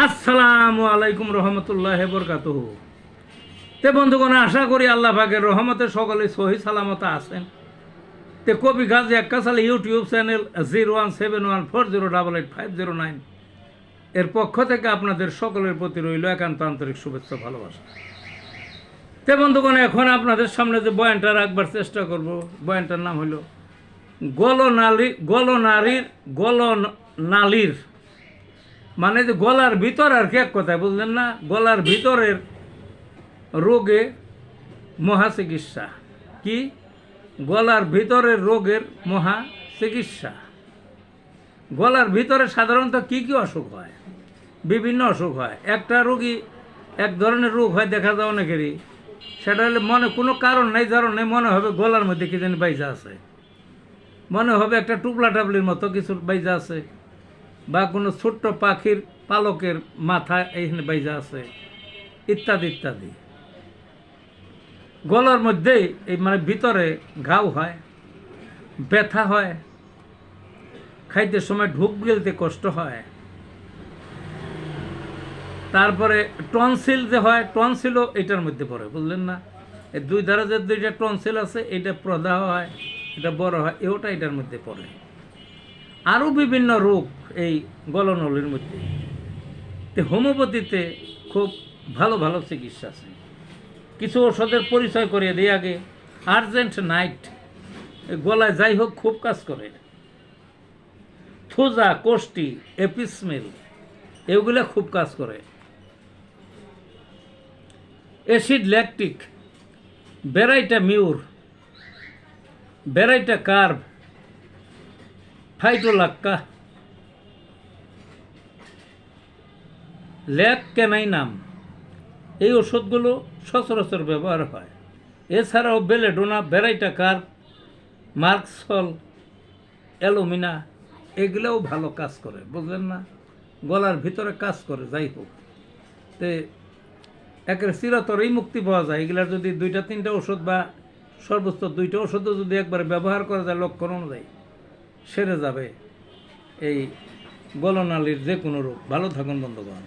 আসসালামু আলাইকুম রহমতুল্লাহ বরকাতুহু। তে বন্ধুগণ, আশা করি আল্লাহ পাকের রহমতে সকলে সহি সালামত আছেন। তে কবি গাজী আক্কাসাল ইউটিউব চ্যানেল 017140885009 এর পক্ষ থেকে আপনাদের সকলের প্রতি রইল একান্ত আন্তরিক শুভেচ্ছা ভালোবাসা। তে বন্ধুগণ, এখন আপনাদের সামনে যে বয়ানটা রাখবার চেষ্টা করব, বয়ানটার নাম হলো গলনালীর মানে যে গলার ভিতর আর কি, এক কথায় বুঝলেন না, গলার ভিতরের রোগে মহা চিকিৎসা। কি? গলার ভিতরের রোগের মহা চিকিৎসা। গলার ভিতরে সাধারণত কি কি অসুখ হয়? বিভিন্ন অসুখ হয়। একটা রোগী এক ধরনের রোগ হয়, দেখা যায় অনেকেরই, সেটা হলে মনে কোনো কারণ নেই, ধরনে মনে হবে গলার মধ্যে কি জানি বাইজা আছে, মনে হবে একটা টুপলা টাবলির মতো কিছু বাইজা আছে, বা কোনো ছোট্ট পাখির পালকের মাথা এইখানে বাইজা আছে, ইত্যাদি ইত্যাদি। গলার মধ্যে এই মানে ভিতরে ঘাও হয়, ব্যথা হয়, খাইতে সময় ঢুক গেলতে কষ্ট হয়। তারপরে টনসিল যে হয়, টনসিলও এটার মধ্যে পড়ে, বুঝলেন না? এই দুই ধারে যে দুইটা টনসিল আছে, এটা প্রদাহ হয়, এটা বড় হয়, ওটা এটার মধ্যে পড়ে। আরও বিভিন্ন রোগ এই গলনলীর মধ্যে। হোমিওপ্যাথিতে খুব ভালো ভালো চিকিৎসা আছে। কিছু ওষুধের পরিচয় করিয়ে দিই আগে। আর্জেন্ট নাইট গলায় যাই হোক খুব কাজ করে। থুজা, কোষ্টি, এপিসমেল এগুলো খুব কাজ করে। Acid lactic, baryta mur, baryta carb, phytolacca, lac caninum, এই ওষুধগুলো সচরাচর ব্যবহার হয়। এছাড়াও belladonna, baryta carb, merc sol, alumina এগুলোও ভালো কাজ করে, বুঝলেন না? গলার ভিতরে কাজ করে। যাই হোক, তে একের চিরতরেই মুক্তি পাওয়া যায়। এগুলার যদি দুইটা তিনটা ওষুধ বা সর্বোচ্চ দুইটা ওষুধও যদি একবারে ব্যবহার করা যায়, লক্ষণ অনুযায়ী সেরে যাবে এই গলনালীর যে কোনো রোগ। ভালো থাকুন বন্ধুগণ।